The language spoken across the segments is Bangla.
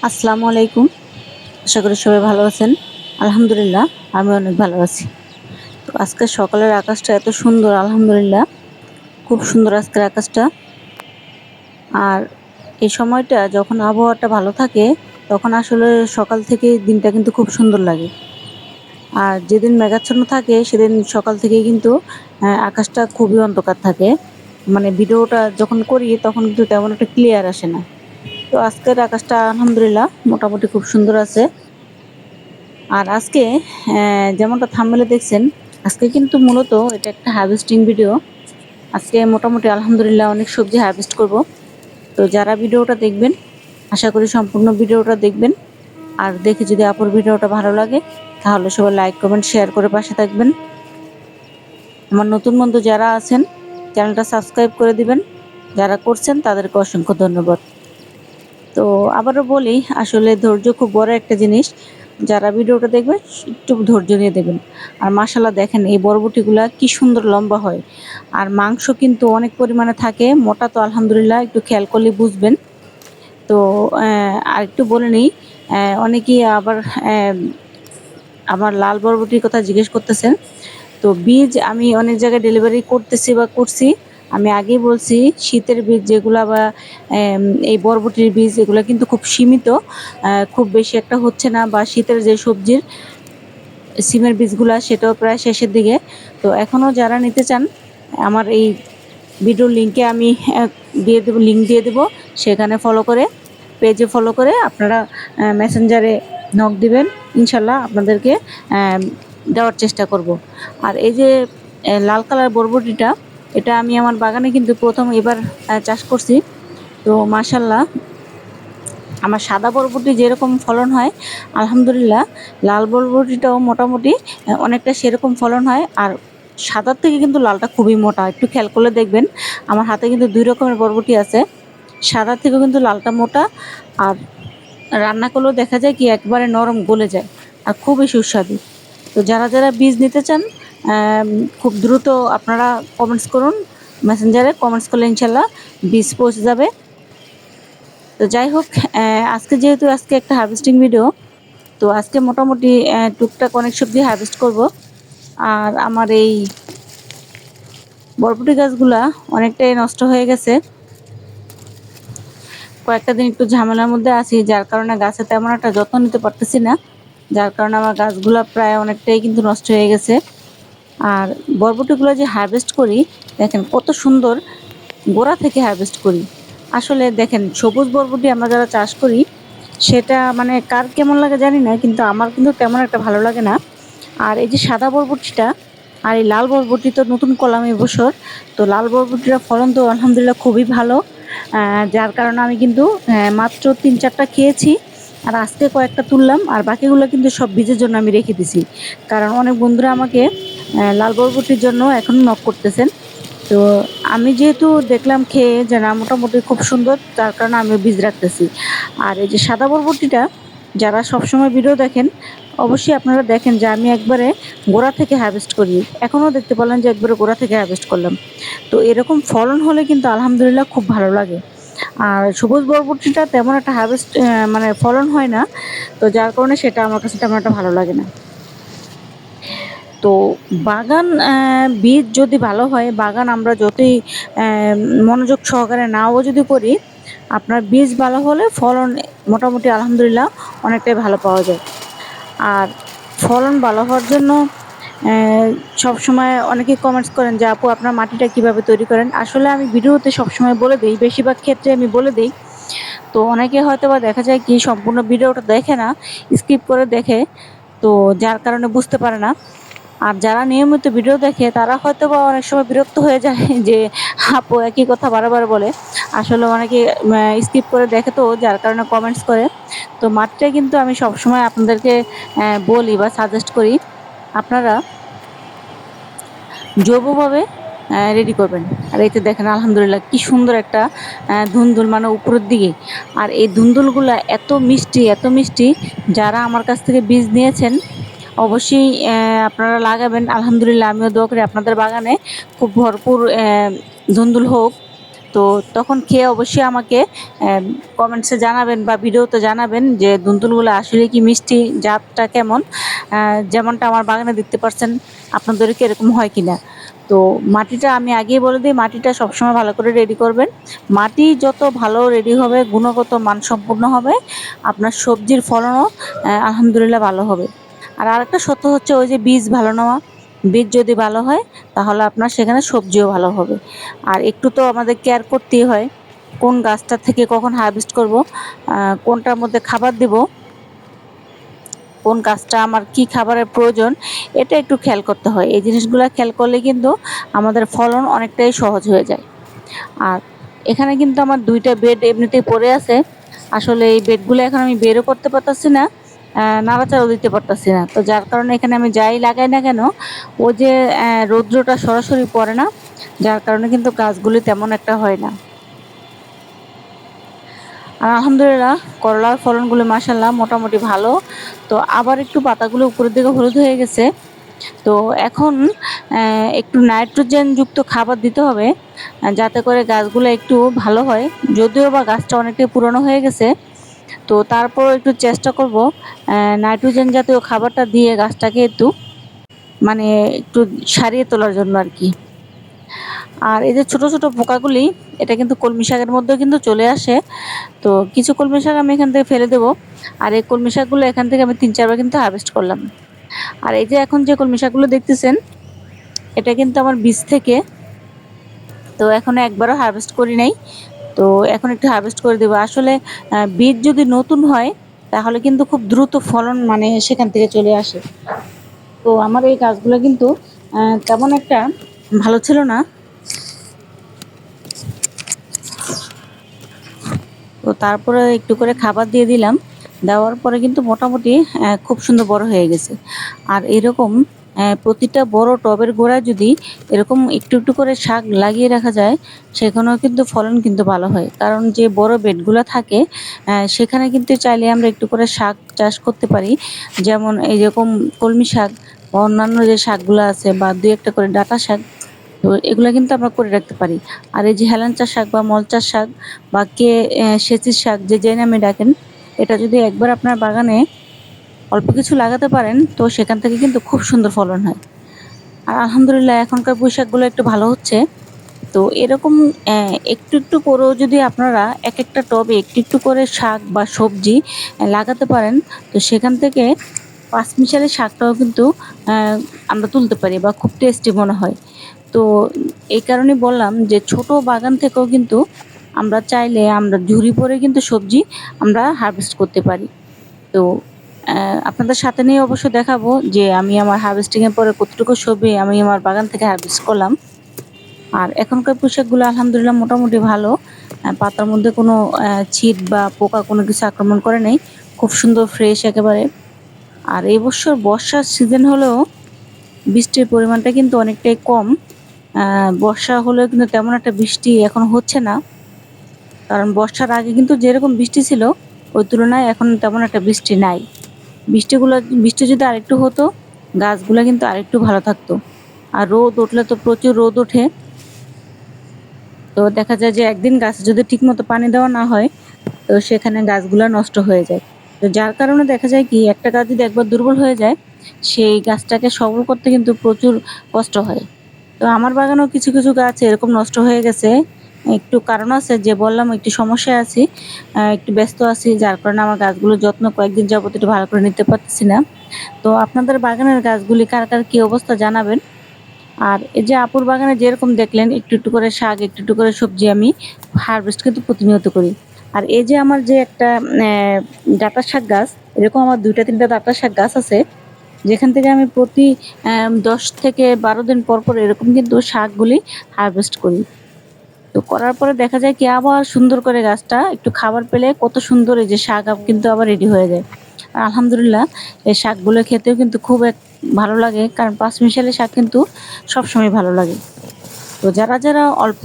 আসসালামু আলাইকুম। আশা করি সবাই ভালো আছেন। আলহামদুলিল্লাহ আমি অনেক ভালো আছি। তো আজকের সকালের আকাশটা এত সুন্দর আলহামদুলিল্লাহ। খুব সুন্দর আজকের আকাশটা। আর এই সময়টা যখন আবহাওয়াটা ভালো থাকে তখন আসলে সকাল থেকেই দিনটা কিন্তু খুব সুন্দর লাগে। আর যেদিন মেঘাচ্ছন্ন থাকে সেদিন সকাল থেকেই কিন্তু আকাশটা খুবই অন্ধকার থাকে। মানে ভিডিওটা যখন করি তখন কিন্তু তেমন একটা ক্লিয়ার আসে না। তো আজকের আকাশটা আলহামদুলিল্লাহ মোটামুটি খুব সুন্দর আছে। আর আজকে যেমনটা থাম্বনেলে দেখছেন, আজকে কিন্তু মূলত এটা একটা হারভেস্টিং ভিডিও। আজকে মোটামুটি আলহামদুলিল্লাহ অনেক সবজি হারভেস্ট করব। তো যারা ভিডিওটা দেখবেন, আশা করি সম্পূর্ণ ভিডিওটা দেখবেন। আর দেখে যদি আপুর ভিডিওটা ভালো লাগে, তাহলে সবাই লাইক, কমেন্ট, শেয়ার করে পাশে থাকবেন। আমার নতুন বন্ধু যারা আছেন, চ্যানেলটা সাবস্ক্রাইব করে দিবেন। যারা করছেন তাদেরকে অসংখ্য ধন্যবাদ। তো আবারও বলি, আসলে ধৈর্য খুব বড় একটা জিনিস। যারা ভিডিওটা দেখবেন একটু ধৈর্য নিয়ে দেখবেন। আর মাশাআল্লাহ দেখেন এই বরবটিগুলা কি সুন্দর লম্বা হয়। আর মাংস কিন্তু অনেক পরিমাণে থাকে, মোটা তো আলহামদুলিল্লাহ একটু খেয়াল করলে বুঝবেন। তো আরেকটু বলে নিই, অনেকেই আবার আমার লাল বরবটির কথা জিজ্ঞেস করতেছেন। তো বীজ আমি অনেক জায়গায় ডেলিভারি করতেছি বা করছি। আমি আগেই বলছি, শীতের বীজ যেগুলা বা এই বরবটির বীজ এগুলা কিন্তু খুব সীমিত, খুব বেশি একটা হচ্ছে না। বা শীতের যে সবজির সিমের বীজগুলা সেটাও প্রায় শেষের দিকে। তো এখনও যারা নিতে চান, আমার এই ভিডিওর লিঙ্কে আমি দিয়ে দেবো, লিঙ্ক দিয়ে দেবো। সেখানে ফলো করে, পেজে ফলো করে আপনারা মেসেঞ্জারে নক দিবেন। ইনশাল্লাহ আপনাদেরকে দেওয়ার চেষ্টা করব। আর এই যে লাল কালার বরবটিটা, এটা আমি আমার বাগানে কিন্তু প্রথম এবার চাষ করছি। তো মাশাল্লাহ আমার সাদা বরবটি যেরকম ফলন হয়, আলহামদুলিল্লাহ লাল বরবটিটাও মোটামুটি অনেকটা সেরকম ফলন হয়। আর সাদার থেকে কিন্তু লালটা খুবই মোটা, একটু খেয়াল করলে দেখবেন আমার হাতে কিন্তু ২ রকমের বরবটি আছে। সাদা থেকেও কিন্তু লালটা মোটা। আর রান্না করলেও দেখা যায় কি একবারে নরম গলে যায়, আর খুবই সুস্বাদু। তো যারা যারা বীজ নিতে চান, খুব দ্রুত আপনারা কমেন্টস করুন। মেসেঞ্জারে কমেন্টস করলে ইনশাল্লাহ বীজ পৌঁছে যাবে। তো যাই হোক, আজকে যেহেতু আজকে একটা হারভেস্টিং ভিডিও, তো আজকে মোটামুটি টুকটাক অনেক সবজি হারভেস্ট করব। আর আমার এই বরবটি গাছগুলা অনেকটাই নষ্ট হয়ে গেছে। কয়েকটা দিন একটু ঝামেলার মধ্যে আছি, যার কারণে গাছে তেমন একটা যত্ন নিতে পারতেছি না। যার কারণে আমার গাছগুলা প্রায় অনেকটাই কিন্তু নষ্ট হয়ে গেছে। আর বরবটিগুলো যে হারভেস্ট করি, দেখেন কত সুন্দর গোড়া থেকে হারভেস্ট করি। আসলে দেখেন সবুজ বরবটি আমরা যারা চাষ করি, সেটা মানে কার কেমন লাগে জানি না, কিন্তু আমার কিন্তু তেমন একটা ভালো লাগে না। আর এই যে সাদা বরবটিটা আর এই লাল বরবটি তো নতুন করলাম এবছর। তো লাল বরবটিটা ফলন তো আলহামদুলিল্লাহ খুবই ভালো। যার কারণে আমি কিন্তু মাত্র ৩-৪টা খেয়েছি। আর আজকে কয়েকটা তুললাম, আর বাকিগুলো কিন্তু সব বীজের জন্য আমি রেখে দিছি। কারণ অনেক বন্ধুরা আমাকে লাল বরবটির জন্য এখনও নক করতেছেন। তো আমি যেহেতু দেখলাম খেয়ে যে না মোটামুটি খুব সুন্দর, যার কারণে আমি বীজ রাখতেছি। আর এই যে সাদা বরবটিটা যারা সবসময় ভিডিও দেখেন, অবশ্যই আপনারা দেখেন যে আমি একবারে গোড়া থেকে হারভেস্ট করি। এখনও দেখতে পেলেন যে একবারে গোড়া থেকে হারভেস্ট করলাম। তো এরকম ফলন হলে কিন্তু আলহামদুলিল্লাহ খুব ভালো লাগে। আর সবুজ বরবটিটা তেমন একটা হারভেস্ট মানে ফলন হয় না। তো যার কারণে সেটা আমার কাছে তেমন একটা ভালো লাগে না। তো বাগান বীজ যদি ভালো হয়, বাগান আমরা যতই মনোযোগ সহকারে নাও যদি করি, আপনার বীজ ভালো হলে ফলন মোটামুটি আলহামদুলিল্লাহ অনেকটাই ভালো পাওয়া যায়। আর ফলন ভালো হওয়ার জন্য সবসময় অনেকেই কমেন্টস করেন যে আপু আপনার মাটিটা কিভাবে তৈরি করেন। আসলে আমি ভিডিওতে সবসময় বলে দিই, বেশিরভাগ ক্ষেত্রে আমি বলে দিই। তো অনেকে হয়তো বা দেখা যায় কি সম্পূর্ণ ভিডিওটা দেখে না, স্কিপ করে দেখে। তো যার কারণে বুঝতে পারে না। আর যারা নিয়মিত ভিডিও দেখে তারা হয়তো বা অনেক সময় বিরক্ত হয়ে যায় যে আপু একই কথা বারবার বলে। আসলে অনেকে স্কিপ করে দেখে, তো যার কারণে কমেন্টস করে। তো মাটিটা কিন্তু আমি সবসময় আপনাদেরকে বলি বা সাজেস্ট করি, আপনারা জৈবভাবে রেডি করবেন। আর এতে দেখেন আলহামদুলিল্লাহ কি সুন্দর একটা ধুন্দুল, মানে উপরের দিকে। আর এই ধুন্দুলগুলা এত মিষ্টি, এত মিষ্টি। যারা আমার কাছ থেকে বীজ নিয়েছেন অবশ্যই আপনারা লাগাবেন। আলহামদুলিল্লাহ আমিও দোয়া করি আপনাদের বাগানে খুব ভরপুর ধুন্দুল হোক। তো তখন খেয়ে অবশ্যই আমাকে কমেন্টসে জানাবেন বা ভিডিওতে জানাবেন যে দুন্দুলগুলো আসলে কি মিষ্টি, জাতটা কেমন। যেমনটা আমার বাগানে দেখতে পাচ্ছেন, আপনাদেরও কি এরকম হয় কিনা। তো মাটিটা আমি আগেই বলে দিই, মাটিটা সবসময় ভালো করে রেডি করবেন। মাটি যত ভালো রেডি হবে, গুণগত মানসম্পন্ন হবে, আপনার সবজির ফলনও আলহামদুলিল্লাহ ভালো হবে। আর আরেকটা সত্য হচ্ছে ওই যে বীজ ভালো নেওয়া। বীজ যদি ভালো হয় তাহলে আপনার সেখানে সবজিও ভালো হবে। আর একটু তো আমাদের কেয়ার করতেই হয়, কোন গাছটা থেকে কখন হারভেস্ট করব, কোনটার মধ্যে খাবার দেব, কোন গাছটা আমার কি খাবারের প্রয়োজন, এটা একটু খেয়াল করতে হয়। এই জিনিসগুলো খেয়াল করলে কিন্তু আমাদের ফলন অনেকটাই সহজ হয়ে যায়। আর এখানে কিন্তু আমার 2টা বেড এমনিতেই পড়ে আছে। আসলে এই বেডগুলো এখন আমি বেরও করতে পারতাছি না, নাড়াচাড়াও দিতে পারতাছি না। তো যার কারণে এখানে আমি যাই লাগাই না কেন, ও যে রৌদ্রটা সরাসরি পড়ে না, যার কারণে কিন্তু গাছগুলি তেমন একটা হয় না। আর আলহামদুলিল্লাহ করলার ফলনগুলো মাশাআল্লাহ মোটামুটি ভালো। তো আবার একটু পাতাগুলো উপরের দিকে হলুদ হয়ে গেছে। তো এখন একটু নাইট্রোজেন যুক্ত খাবার দিতে হবে, যাতে করে গাছগুলো একটু ভালো হয়। যদিও বা গাছটা অনেকটাই পুরনো হয়ে গেছে, তো তারপরও একটু চেষ্টা করব নাইট্রোজেন জাতীয় খাবারটা দিয়ে গাছটাকে একটু মানে একটু সারিয়ে তোলার জন্য আর কি। আর এই যে ছোট ছোট পোকাগুলি, এটা কিন্তু কলমি শাকের মধ্যেও কিন্তু চলে আসে। তো কিছু কলমি শাক আমি এখান থেকে ফেলে দেবো। আর এই কলমি শাকগুলো এখান থেকে আমি 3-4 বার কিন্তু হারভেস্ট করলাম। আর এই যে এখন যে কলমি শাকগুলো দেখতেছেন, এটা কিন্তু আমার বীজ থেকে। তো এখনো একবারও হারভেস্ট করি নাই। তো এখন একটু হারভেস্ট করে দেবো। আসলে বীজ যদি নতুন হয় তাহলে কিন্তু খুব দ্রুত ফলন সেখান থেকে চলে আসে। তো আমার এই গাছগুলো কিন্তু তেমন একটা ভালো ছিল না। তো তারপরে একটু করে খাবার দিয়ে দিলাম। দেওয়ার পরে কিন্তু মোটামুটি খুব সুন্দর বড় হয়ে গেছে। আর এরকম প্রতিটা বড় টবের গোড়ায় যদি এরকম একটু একটু করে শাক লাগিয়ে রাখা যায়, সেখানেও কিন্তু ফলন কিন্তু ভালো হয়। কারণ যে বড় বেডগুলো থাকে, সেখানে কিন্তু চাইলে আমরা একটু করে শাক চাষ করতে পারি। যেমন এইরকম কলমি শাক বা অন্যান্য যে শাকগুলো আছে, বা 2-1টা করে ডাঁটা শাক, তো এগুলা কিন্তু আমরা করে রাখতে পারি। আর এই যে হেলাঞ্চা শাক বা মলচা শাক বা সেচির শাক, যে নামে ডাকেন, এটা যদি একবার আপনার বাগানে অল্প কিছু লাগাতে পারেন, তো সেখান থেকে কিন্তু খুব সুন্দর ফলন হয়। আর আলহামদুলিল্লাহ এখনকার পুঁই শাকগুলো একটু ভালো হচ্ছে। তো এরকম একটু একটু করেও যদি আপনারা একটা টবে একটু একটু করে শাক বা সবজি লাগাতে পারেন, তো সেখান থেকে পাঁচমিশালি শাকটাও কিন্তু আমরা তুলতে পারি বা খুব টেস্টি মনে হয়। তো এই কারণে বললাম যে ছোট বাগান থেকেও কিন্তু আমরা চাইলে আমরা ঝুড়ি ভরে কিন্তু সবজি আমরা হারভেস্ট করতে পারি। তো আপনাদের সাথে নিয়ে অবশ্য দেখাবো যে আমি আমার হারভেস্টিং এর পরে কতটুকু সবজি আমি আমার বাগান থেকে হারভেস্ট করলাম। আর এখনকার পোশাকগুলো আলহামদুলিল্লাহ মোটামুটি ভালো। পাতার মধ্যে কোনো ছিট বা পোকা কোনো কিছু আক্রমণ করে নাই। খুব সুন্দর ফ্রেশ একেবারে। আর এই বছর বর্ষার সিজন হলেও বৃষ্টির পরিমাণটা কিন্তু অনেকটাই কম। বর্ষা হলেও কিন্তু তেমন একটা বৃষ্টি এখন হচ্ছে না। কারণ বর্ষার আগে কিন্তু যেরকম বৃষ্টি ছিল, ওই তুলনায় এখন তেমন একটা বৃষ্টি নাই। বৃষ্টি যদি আরেকটু হতো, গাছগুলা কিন্তু আরেকটু ভালো থাকতো। আর রোদ উঠলে তো প্রচুর রোদ ওঠে। তো দেখা যায় যে একদিন গাছে যদি ঠিকমতো পানি দেওয়া না হয়, তো সেখানে গাছগুলা নষ্ট হয়ে যায়। তো যার কারণে দেখা যায় কি, একটা গাছ যদি একবার দুর্বল হয়ে যায়, সেই গাছটাকে সবল করতে কিন্তু প্রচুর কষ্ট হয়। তো আমার বাগানেও কিছু কিছু গাছ এরকম নষ্ট হয়ে গেছে। একটু কারণ আছে, যে বললাম একটু সমস্যায় আছি, একটু ব্যস্ত আছি, যার কারণে আমার গাছগুলোর যত্ন কয়েকদিন যাবত একটু ভালো করে নিতে পারতেছি না। তো আপনাদের বাগানের গাছগুলি কার কার কি অবস্থা জানাবেন। আর এই যে আপুর বাগানে যেরকম দেখলেন একটু একটু করে শাক, একটু একটু করে সবজি আমি হারভেস্ট কিন্তু প্রতিনিয়ত করি। আর এই যে আমার যে একটা ডাঁটা শাক গাছ, এরকম আমার 2-3টা ডাঁটা শাক গাছ আছে, যেখান থেকে আমি প্রতি 10 থেকে 12 দিন পর পর এরকম কিন্তু শাকগুলি হারভেস্ট করি। তো করার পরে দেখা যায় কি, আবার সুন্দর করে গাছটা একটু খাবার পেলে কত সুন্দর এই যে শাক কিন্তু আবার রেডি হয়ে যায়। আর আলহামদুলিল্লাহ এই শাকগুলো খেতেও কিন্তু খুব ভালো লাগে, কারণ পাঁচমিশালি শাক কিন্তু সবসময় ভালো লাগে। তো যারা যারা অল্প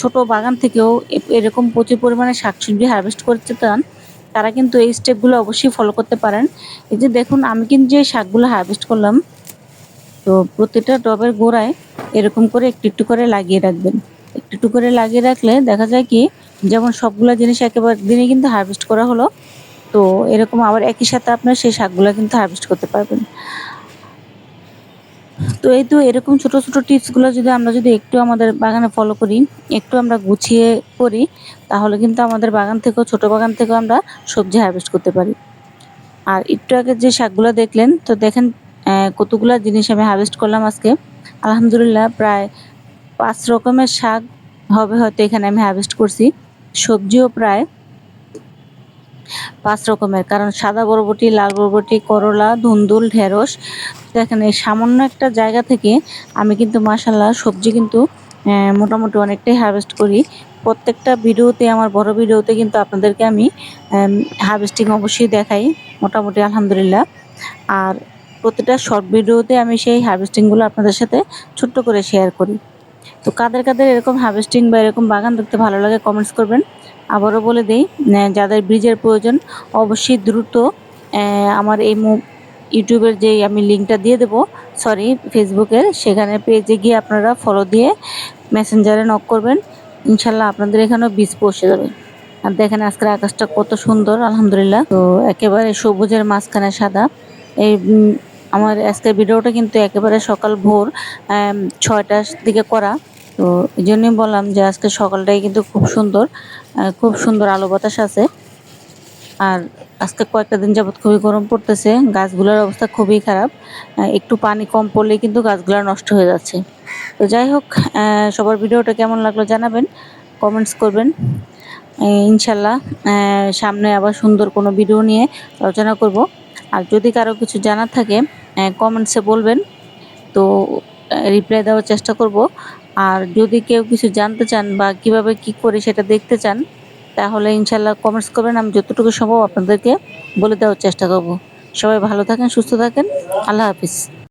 ছোট বাগান থেকেও এরকম প্রচুর পরিমাণে শাকসবজি হারভেস্ট করতে চান, তারা কিন্তু এই স্টেপগুলো অবশ্যই ফলো করতে পারেন। এই যে দেখুন আমি কিন্তু যে শাকগুলো হারভেস্ট করলাম, তো প্রতিটা টবের গোড়ায় এরকম করে একটু একটু করে লাগিয়ে রাখবেন। একটু একটু করে লাগিয়ে রাখলে দেখা যায় কি, যেমন সবগুলা জিনিস একেবারে দিনে কিন্তু হারভেস্ট করা হলো। তো এরকম আবার একই সাথে আপনার সেই শাকগুলা কিন্তু হারভেস্ট করতে পারবেন। তো এই তো এরকম ছোট ছোট টিপসগুলো যদি আমরা একটু আমাদের বাগানে ফলো করি, একটু আমরা গুছিয়ে করি, তাহলে কিন্তু আমাদের বাগান থেকেও, ছোট বাগান থেকেও আমরা সবজি হারভেস্ট করতে পারি। আর একটু আগে যে শাকগুলো দেখলেন, তো দেখেন কতগুলা জিনিস আমি হারভেস্ট করলাম আজকে। আলহামদুলিল্লাহ প্রায় 5 রকমের শাক হবে হয়তো এখানে আমি হারভেস্ট করছি। সবজিও প্রায় 5 রকমের, কারণ সাদা বরবটি, লাল বরবটি, করলা, ধুন্দুল, ঢেঁড়স। দেখেন এই সামান্য একটা জায়গা থেকে আমি কিন্তু মাশাআল্লাহ সবজি কিন্তু মোটামুটি অনেকটাই হারভেস্ট করি। প্রত্যেকটা ভিডিওতে, আমার বড় ভিডিওতে কিন্তু আপনাদেরকে আমি হারভেস্টিং অবশ্যই দেখাই মোটামুটি আলহামদুলিল্লাহ। আর প্রতিটা শর্ট ভিডিওতে আমি সেই হারভেস্টিংগুলো আপনাদের সাথে ছোট্ট করে শেয়ার করি। তো কাদের কাদের এরকম হারভেস্টিং বা এরকম বাগান দেখতে ভালো লাগে কমেন্টস করবেন। আবারও বলে দেই, যাদের বীজের প্রয়োজন অবশ্যই দ্রুত আমার এই ইউটিউবের যেই আমি লিঙ্কটা দিয়ে দেবো, সরি ফেসবুকের, সেখানে পেজে গিয়ে আপনারা ফলো দিয়ে মেসেঞ্জারে নক করবেন। ইনশাল্লাহ আপনাদের এখানেও বীজ পৌঁছে যাবে। আর দেখেন আজকের আকাশটা কত সুন্দর আলহামদুলিল্লাহ। তো একেবারে সবুজের মাঝখানে সাদা। এই আমার আজকের ভিডিওটা কিন্তু একেবারে সকাল ভোর 6টার দিকে করা। তো এই জন্যই বললাম যে আজকে সকালটাই কিন্তু খুব সুন্দর, খুব সুন্দর আলো বাতাস আছে। আর আজকে কয়েকটা দিন যাবত খুবই গরম পড়তেছে, গাছগুলোর অবস্থা খুবই খারাপ। একটু পানি কম পড়লেই কিন্তু গাছগুলো নষ্ট হয়ে যাচ্ছে। তো যাই হোক, সবার ভিডিওটা কেমন লাগলো জানাবেন, কমেন্টস করবেন। ইনশাল্লাহ সামনে আবার সুন্দর কোনো ভিডিও নিয়ে আলোচনা করব। আর যদি কারো কিছু জানার থাকে কমেন্টসে বলবেন, তো রিপ্লাই দেওয়ার চেষ্টা করব। আর যদি কেউ কিছু জানতে চান বা কিভাবে কি করে সেটা দেখতে চান, তাহলে ইনশাল্লাহ কমেন্টস করবেন, আমি যতটুকু সম্ভব আপনাদেরকে বলে দেওয়ার চেষ্টা করব। সবাই ভালো থাকেন, সুস্থ থাকেন, আল্লাহ হাফিজ।